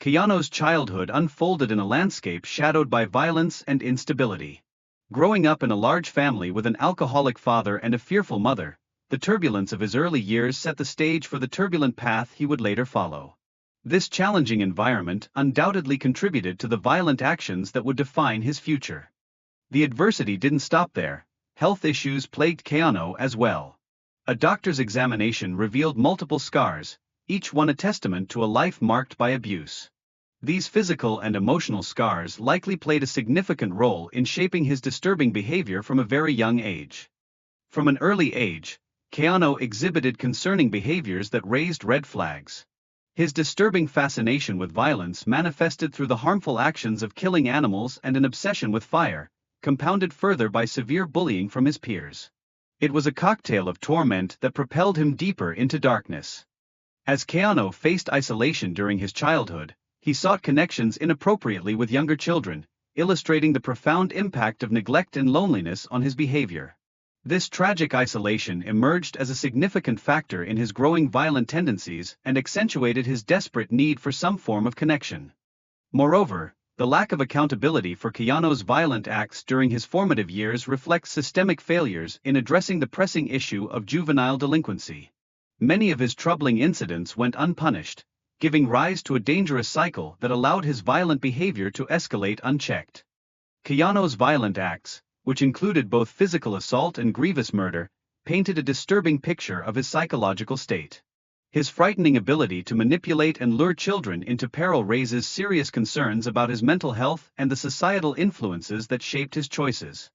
Cayetano's childhood unfolded in a landscape shadowed by violence and instability. Growing up in a large family with an alcoholic father and a fearful mother, the turbulence of his early years set the stage for the turbulent path he would later follow. This challenging environment undoubtedly contributed to the violent actions that would define his future. The adversity didn't stop there. Health issues plagued Cayetano as well. A doctor's examination revealed multiple scars, each one a testament to a life marked by abuse. These physical and emotional scars likely played a significant role in shaping his disturbing behavior from a very young age. From an early age, Cayetano exhibited concerning behaviors that raised red flags. His disturbing fascination with violence manifested through the harmful actions of killing animals and an obsession with fire, compounded further by severe bullying from his peers. It was a cocktail of torment that propelled him deeper into darkness. As Cayetano faced isolation during his childhood, he sought connections inappropriately with younger children, illustrating the profound impact of neglect and loneliness on his behavior. This tragic isolation emerged as a significant factor in his growing violent tendencies and accentuated his desperate need for some form of connection. Moreover, the lack of accountability for Cayetano's violent acts during his formative years reflects systemic failures in addressing the pressing issue of juvenile delinquency. Many of his troubling incidents went unpunished, giving rise to a dangerous cycle that allowed his violent behavior to escalate unchecked. Cayetano's violent acts, which included both physical assault and grievous murder, painted a disturbing picture of his psychological state. His frightening ability to manipulate and lure children into peril raises serious concerns about his mental health and the societal influences that shaped his choices.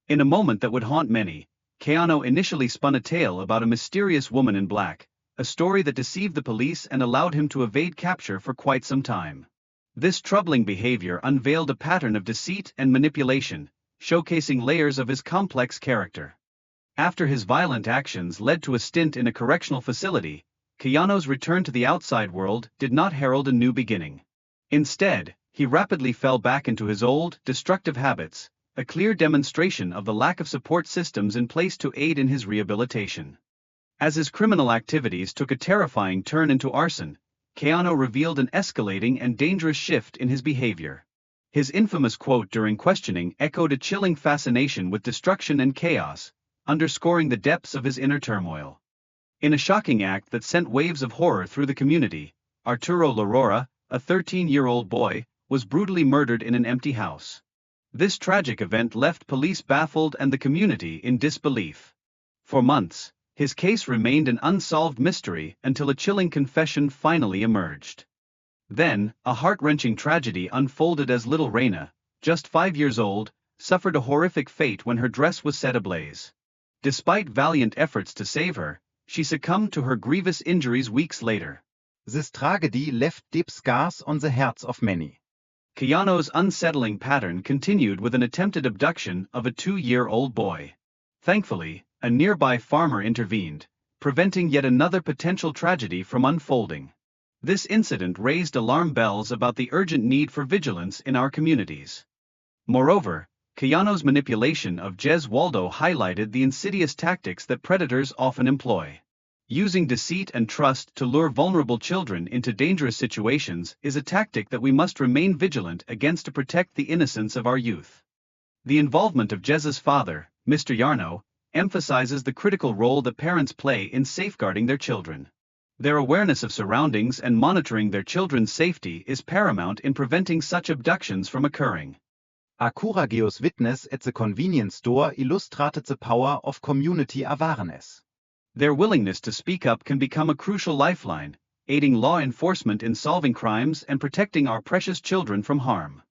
In a moment that would haunt many, Cayetano initially spun a tale about a mysterious woman in black, a story that deceived the police and allowed him to evade capture for quite some time. This troubling behavior unveiled a pattern of deceit and manipulation, showcasing layers of his complex character. After his violent actions led to a stint in a correctional facility, Cayetano's return to the outside world did not herald a new beginning. Instead, he rapidly fell back into his old, destructive habits, a clear demonstration of the lack of support systems in place to aid in his rehabilitation. As his criminal activities took a terrifying turn into arson, Cayetano revealed an escalating and dangerous shift in his behavior. His infamous quote during questioning echoed a chilling fascination with destruction and chaos, underscoring the depths of his inner turmoil. In a shocking act that sent waves of horror through the community, Arturo Larora, a 13-year-old boy, was brutally murdered in an empty house. This tragic event left police baffled and the community in disbelief. For months, his case remained an unsolved mystery until a chilling confession finally emerged. Then, a heart-wrenching tragedy unfolded as little Reina, just 5 years old, suffered a horrific fate when her dress was set ablaze. Despite valiant efforts to save her, she succumbed to her grievous injuries weeks later. This tragedy left deep scars on the hearts of many. Cayetano's unsettling pattern continued with an attempted abduction of a 2-year-old boy. Thankfully, a nearby farmer intervened, preventing yet another potential tragedy from unfolding. This incident raised alarm bells about the urgent need for vigilance in our communities. Moreover, Cayetano's manipulation of Jez Waldo highlighted the insidious tactics that predators often employ. Using deceit and trust to lure vulnerable children into dangerous situations is a tactic that we must remain vigilant against to protect the innocence of our youth. The involvement of Jez's father, Mr. Yarno, emphasizes the critical role that parents play in safeguarding their children. Their awareness of surroundings and monitoring their children's safety is paramount in preventing such abductions from occurring. A courageous witness at the convenience store illustrated the power of community awareness. Their willingness to speak up can become a crucial lifeline, aiding law enforcement in solving crimes and protecting our precious children from harm.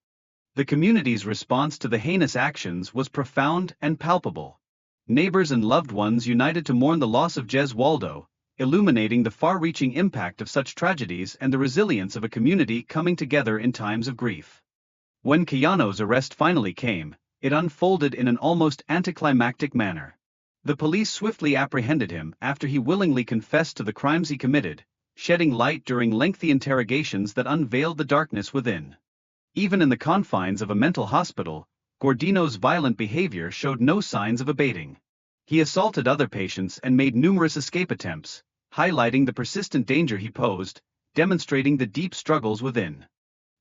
The community's response to the heinous actions was profound and palpable. Neighbors and loved ones united to mourn the loss of Jez Waldo, illuminating the far-reaching impact of such tragedies and the resilience of a community coming together in times of grief. When Cayetano's arrest finally came, it unfolded in an almost anticlimactic manner. The police swiftly apprehended him after he willingly confessed to the crimes he committed, shedding light during lengthy interrogations that unveiled the darkness within. Even in the confines of a mental hospital, Godino's violent behavior showed no signs of abating. He assaulted other patients and made numerous escape attempts, highlighting the persistent danger he posed, demonstrating the deep struggles within.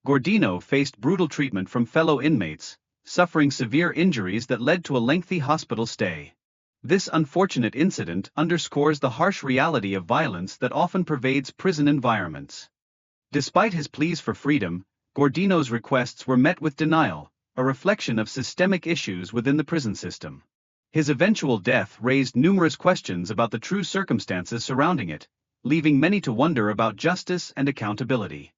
Godino faced brutal treatment from fellow inmates, suffering severe injuries that led to a lengthy hospital stay. This unfortunate incident underscores the harsh reality of violence that often pervades prison environments. Despite his pleas for freedom, Godino's requests were met with denial, a reflection of systemic issues within the prison system. His eventual death raised numerous questions about the true circumstances surrounding it, leaving many to wonder about justice and accountability.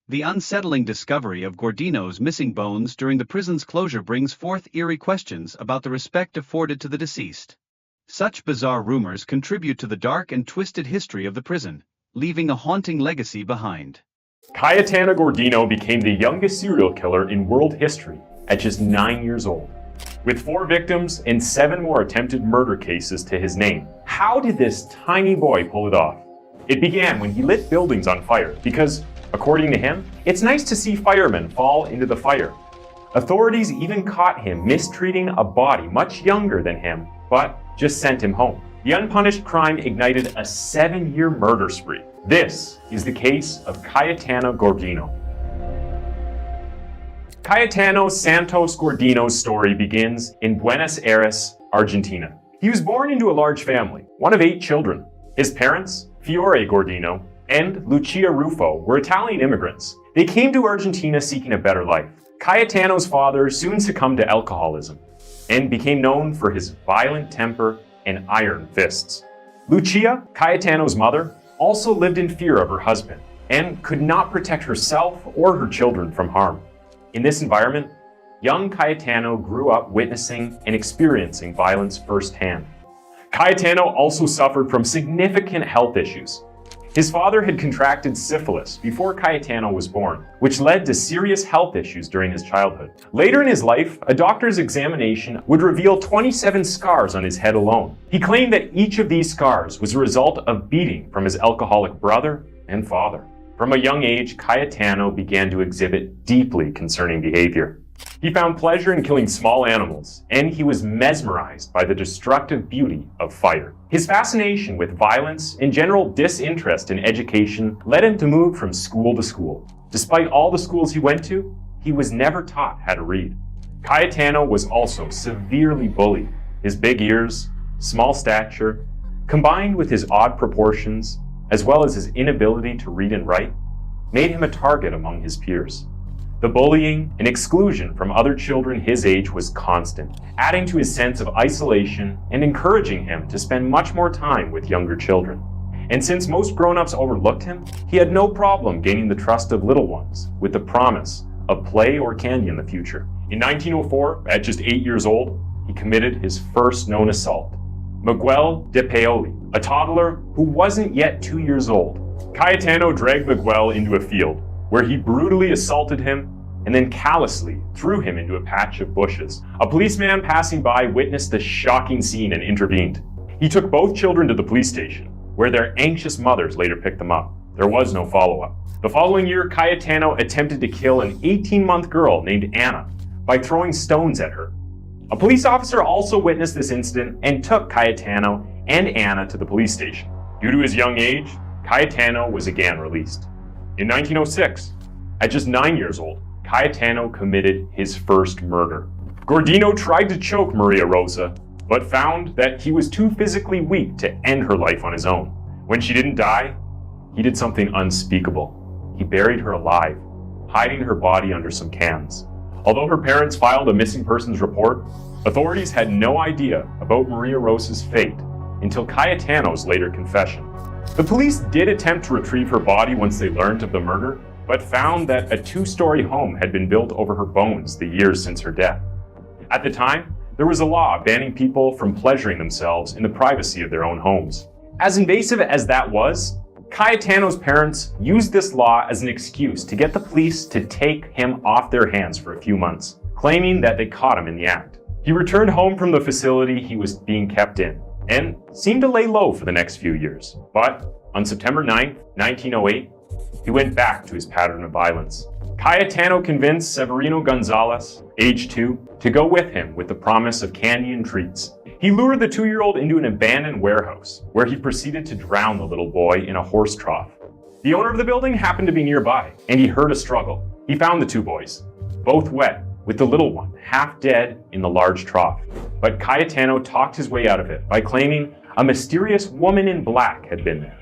The unsettling discovery of Godino's missing bones during the prison's closure brings forth eerie questions about the respect afforded to the deceased. Such bizarre rumors contribute to the dark and twisted history of the prison, leaving a haunting legacy behind. Cayetano Godino became the youngest serial killer in world history at just 9 years old, with 4 victims and 7 more attempted murder cases to his name. How did this tiny boy pull it off? It began when he lit buildings on fire because, according to him, it's nice to see firemen fall into the fire. Authorities even caught him mistreating a body much younger than him, but just sent him home. The unpunished crime ignited a 7-year murder spree. This is the case of Cayetano Godino. Cayetano Santos Godino's story begins in Buenos Aires, Argentina. He was born into a large family, one of 8 children. His parents, Fiore Godino and Lucia Rufo, were Italian immigrants. They came to Argentina seeking a better life. Cayetano's father soon succumbed to alcoholism and became known for his violent temper and iron fists. Lucia, Cayetano's mother, also lived in fear of her husband and could not protect herself or her children from harm. In this environment, young Cayetano grew up witnessing and experiencing violence firsthand. Cayetano also suffered from significant health issues. His father had contracted syphilis before Cayetano was born, which led to serious health issues during his childhood. Later in his life, a doctor's examination would reveal 27 scars on his head alone. He claimed that each of these scars was a result of beating from his alcoholic brother and father. From a young age, Cayetano began to exhibit deeply concerning behavior. He found pleasure in killing small animals, and he was mesmerized by the destructive beauty of fire. His fascination with violence and general disinterest in education led him to move from school to school. Despite all the schools he went to, he was never taught how to read. Cayetano was also severely bullied. His big ears, small stature, combined with his odd proportions, as well as his inability to read and write, made him a target among his peers. The bullying and exclusion from other children his age was constant, adding to his sense of isolation and encouraging him to spend much more time with younger children. And since most grown-ups overlooked him, he had no problem gaining the trust of little ones with the promise of play or candy in the future. In 1904, at just 8 years old, he committed his first known assault. Miguel de Paoli, a toddler who wasn't yet 2 years old. Cayetano dragged Miguel into a field, where he brutally assaulted him and then callously threw him into a patch of bushes. A policeman passing by witnessed the shocking scene and intervened. He took both children to the police station, where their anxious mothers later picked them up. There was no follow-up. The following year, Cayetano attempted to kill an 18-month girl named Anna by throwing stones at her. A police officer also witnessed this incident and took Cayetano and Anna to the police station. Due to his young age, Cayetano was again released. In 1906, at just 9 years old, Cayetano committed his first murder. Godino tried to choke Maria Rosa, but found that he was too physically weak to end her life on his own. When she didn't die, he did something unspeakable. He buried her alive, hiding her body under some cans. Although her parents filed a missing persons report, authorities had no idea about Maria Rosa's fate until Cayetano's later confession. The police did attempt to retrieve her body once they learned of the murder, but found that a 2-story home had been built over her bones the years since her death. At the time, there was a law banning people from pleasuring themselves in the privacy of their own homes. As invasive as that was, Cayetano's parents used this law as an excuse to get the police to take him off their hands for a few months, claiming that they caught him in the act. He returned home from the facility he was being kept in, and seemed to lay low for the next few years. But on September 9, 1908, he went back to his pattern of violence. Cayetano convinced Severino Gonzalez, age 2, to go with him with the promise of candy and treats. He lured the 2-year-old into an abandoned warehouse, where he proceeded to drown the little boy in a horse trough. The owner of the building happened to be nearby, and he heard a struggle. He found the two boys, both wet, with the little one half dead in the large trough. But Cayetano talked his way out of it by claiming a mysterious woman in black had been there.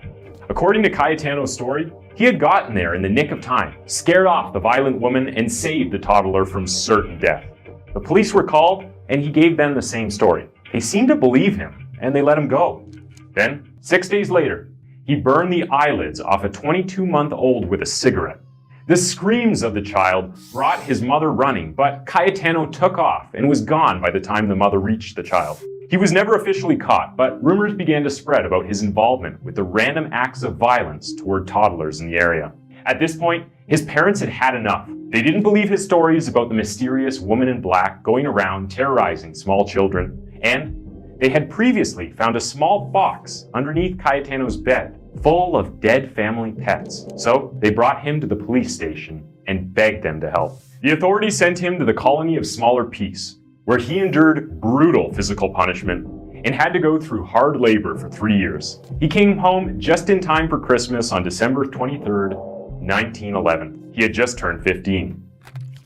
According to Cayetano's story, he had gotten there in the nick of time, scared off the violent woman, and saved the toddler from certain death. The police were called, and he gave them the same story. They seemed to believe him, and they let him go. Then, 6 days later, he burned the eyelids off a 22-month-old with a cigarette. The screams of the child brought his mother running, but Cayetano took off and was gone by the time the mother reached the child. He was never officially caught, but rumors began to spread about his involvement with the random acts of violence toward toddlers in the area. At this point, his parents had had enough. They didn't believe his stories about the mysterious woman in black going around terrorizing small children, and they had previously found a small box underneath Cayetano's bed full of dead family pets. So they brought him to the police station and begged them to help. The authorities sent him to the colony of Smaller Peace, where he endured brutal physical punishment and had to go through hard labor for 3 years. He came home just in time for Christmas on December 23rd, 1911. He had just turned 15.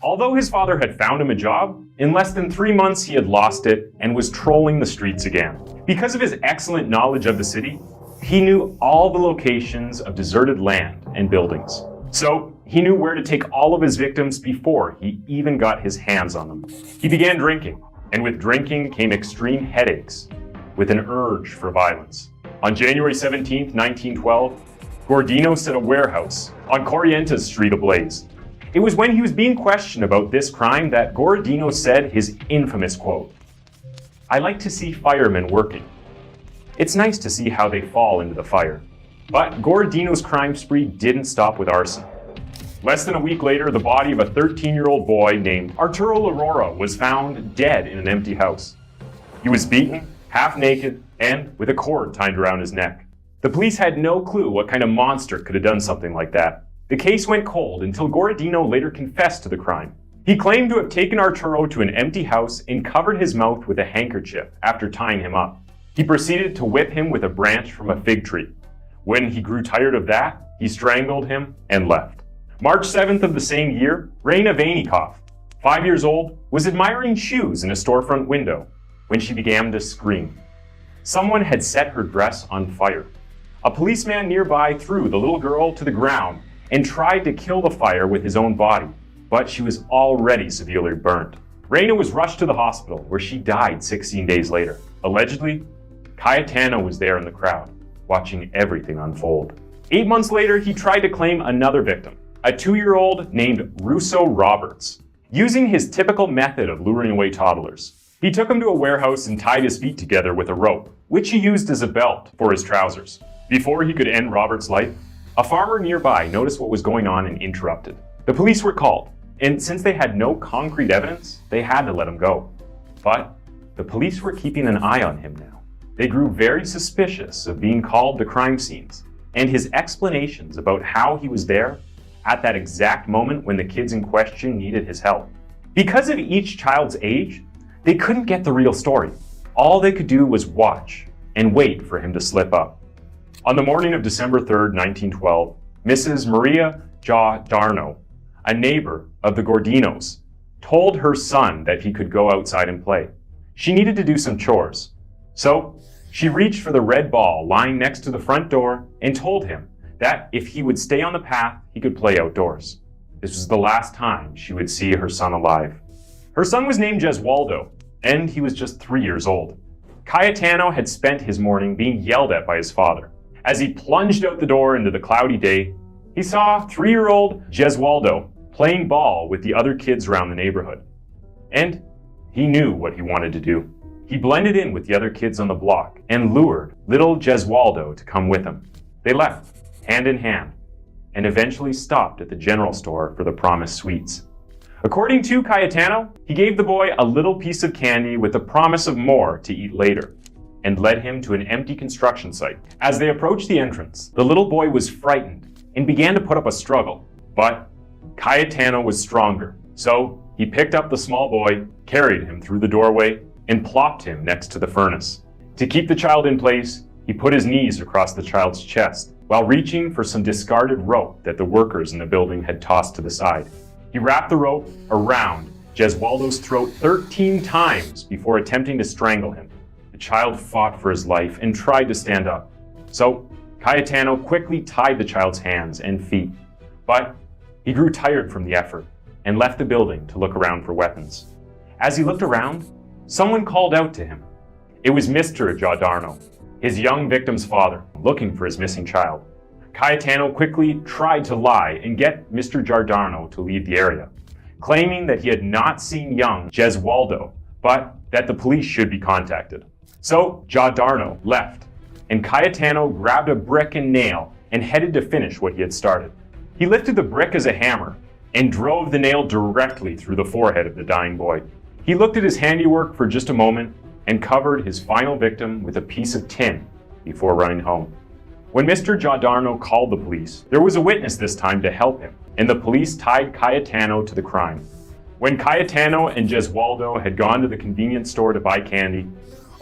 Although his father had found him a job, in less than 3 months he had lost it and was trolling the streets again. Because of his excellent knowledge of the city, he knew all the locations of deserted land and buildings. So he knew where to take all of his victims before he even got his hands on them. He began drinking, and with drinking came extreme headaches, with an urge for violence. On January 17, 1912, Godino set a warehouse on Corrientes Street ablaze. It was when he was being questioned about this crime that Godino said his infamous quote, "I like to see firemen working. It's nice to see how they fall into the fire." But Godino's crime spree didn't stop with arson. Less than a week later, the body of a 13-year-old boy named Arturo Aurora was found dead in an empty house. He was beaten, half naked, and with a cord tied around his neck. The police had no clue what kind of monster could have done something like that. The case went cold until Godino later confessed to the crime. He claimed to have taken Arturo to an empty house and covered his mouth with a handkerchief after tying him up. He proceeded to whip him with a branch from a fig tree. When he grew tired of that, he strangled him and left. March 7th of the same year, Raina Vainikoff, 5 years old, was admiring shoes in a storefront window when she began to scream. Someone had set her dress on fire. A policeman nearby threw the little girl to the ground and tried to kill the fire with his own body, but she was already severely burnt. Raina was rushed to the hospital, where she died 16 days later. Allegedly, Cayetano was there in the crowd, watching everything unfold. 8 months later, he tried to claim another victim, a 2-year-old named Russo Roberts. Using his typical method of luring away toddlers, he took him to a warehouse and tied his feet together with a rope, which he used as a belt for his trousers. Before he could end Robert's life, a farmer nearby noticed what was going on and interrupted. The police were called, and since they had no concrete evidence, they had to let him go. But the police were keeping an eye on him now. They grew very suspicious of being called to crime scenes, and his explanations about how he was there at that exact moment when the kids in question needed his help. Because of each child's age, they couldn't get the real story. All they could do was watch and wait for him to slip up. On the morning of December 3rd, 1912, Mrs. Maria Giordano, a neighbor of the Godinos, told her son that he could go outside and play. She needed to do some chores. So she reached for the red ball lying next to the front door and told him that if he would stay on the path, he could play outdoors. This was the last time she would see her son alive. Her son was named Gesualdo, and he was just 3 years old. Cayetano had spent his morning being yelled at by his father. As he plunged out the door into the cloudy day, he saw 3-year-old Gesualdo playing ball with the other kids around the neighborhood. And he knew what he wanted to do. He blended in with the other kids on the block and lured little Gesualdo to come with him. They left, hand in hand, and eventually stopped at the general store for the promised sweets. According to Cayetano, he gave the boy a little piece of candy with the promise of more to eat later, and led him to an empty construction site. As they approached the entrance, the little boy was frightened and began to put up a struggle. But Cayetano was stronger, so he picked up the small boy, carried him through the doorway, and plopped him next to the furnace. To keep the child in place, he put his knees across the child's chest while reaching for some discarded rope that the workers in the building had tossed to the side. He wrapped the rope around Gesualdo's throat 13 times before attempting to strangle him. The child fought for his life and tried to stand up. So Cayetano quickly tied the child's hands and feet, but he grew tired from the effort and left the building to look around for weapons. As he looked around, someone called out to him. It was Mr. Godino, his young victim's father, looking for his missing child. Cayetano quickly tried to lie and get Mr. Godino to leave the area, claiming that he had not seen young Gesualdo, but that the police should be contacted. So Godino left, and Cayetano grabbed a brick and nail and headed to finish what he had started. He lifted the brick as a hammer and drove the nail directly through the forehead of the dying boy. He looked at his handiwork for just a moment and covered his final victim with a piece of tin before running home. When Mr. Godino called the police, there was a witness this time to help him, and the police tied Cayetano to the crime. When Cayetano and Gesualdo had gone to the convenience store to buy candy,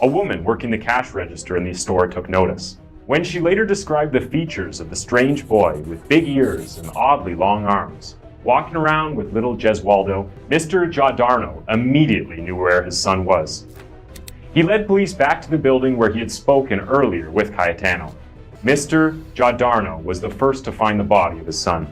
a woman working the cash register in the store took notice. When she later described the features of the strange boy with big ears and oddly long arms, walking around with little Gesualdo, Mr. Godino immediately knew where his son was. He led police back to the building where he had spoken earlier with Cayetano. Mr. Godino was the first to find the body of his son.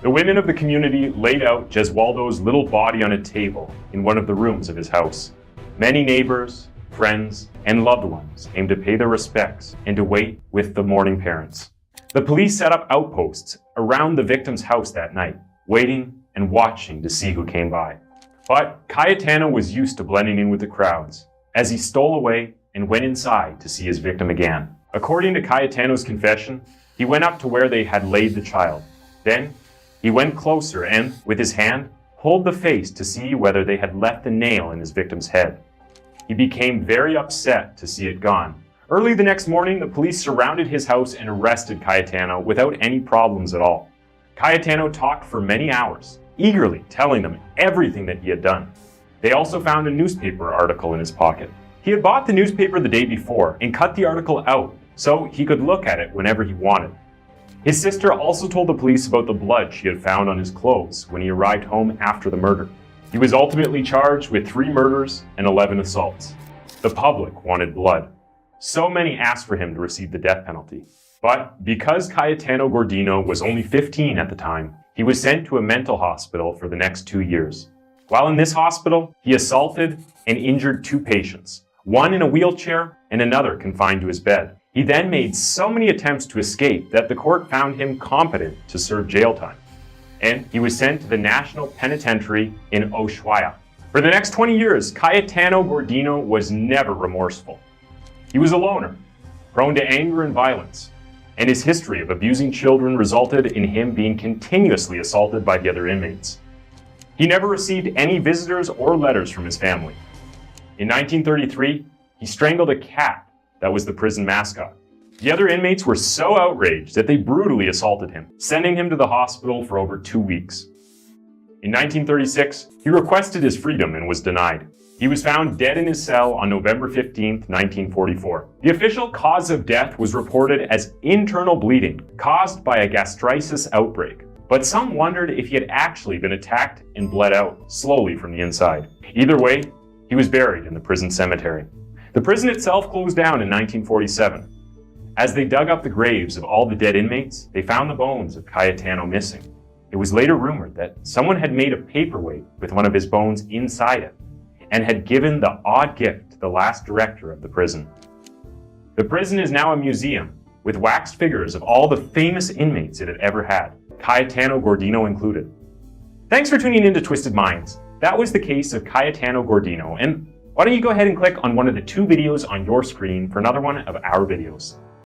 The women of the community laid out Gesualdo's little body on a table in one of the rooms of his house. Many neighbors, friends, and loved ones came to pay their respects and to wait with the mourning parents. The police set up outposts around the victim's house that night, waiting and watching to see who came by. But Cayetano was used to blending in with the crowds, as he stole away and went inside to see his victim again. According to Cayetano's confession, he went up to where they had laid the child. Then, he went closer and, with his hand, pulled the face to see whether they had left the nail in his victim's head. He became very upset to see it gone. Early the next morning, the police surrounded his house and arrested Cayetano without any problems at all. Cayetano talked for many hours, eagerly telling them everything that he had done. They also found a newspaper article in his pocket. He had bought the newspaper the day before and cut the article out so he could look at it whenever he wanted. His sister also told the police about the blood she had found on his clothes when he arrived home after the murder. He was ultimately charged with 3 murders and 11 assaults. The public wanted blood. So many asked for him to receive the death penalty. But because Cayetano Godino was only 15 at the time, he was sent to a mental hospital for the next 2 years. While in this hospital, he assaulted and injured 2 patients, one in a wheelchair and another confined to his bed. He then made so many attempts to escape that the court found him competent to serve jail time, and he was sent to the National Penitentiary in Ushuaia. For the next 20 years, Cayetano Godino was never remorseful. He was a loner, prone to anger and violence, and his history of abusing children resulted in him being continuously assaulted by the other inmates. He never received any visitors or letters from his family. In 1933, he strangled a cat that was the prison mascot. The other inmates were so outraged that they brutally assaulted him, sending him to the hospital for over 2 weeks. In 1936, he requested his freedom and was denied. He was found dead in his cell on November 15, 1944. The official cause of death was reported as internal bleeding caused by a gastritis outbreak, but some wondered if he had actually been attacked and bled out slowly from the inside. Either way, he was buried in the prison cemetery. The prison itself closed down in 1947. As they dug up the graves of all the dead inmates, they found the bones of Cayetano missing. It was later rumored that someone had made a paperweight with one of his bones inside it and had given the odd gift to the last director of the prison. The prison is now a museum with wax figures of all the famous inmates it had ever had, Cayetano Godino included. Thanks for tuning in to Twisted Minds. That was the case of Cayetano Godino, and why don't you go ahead and click on one of the 2 videos on your screen for another one of our videos.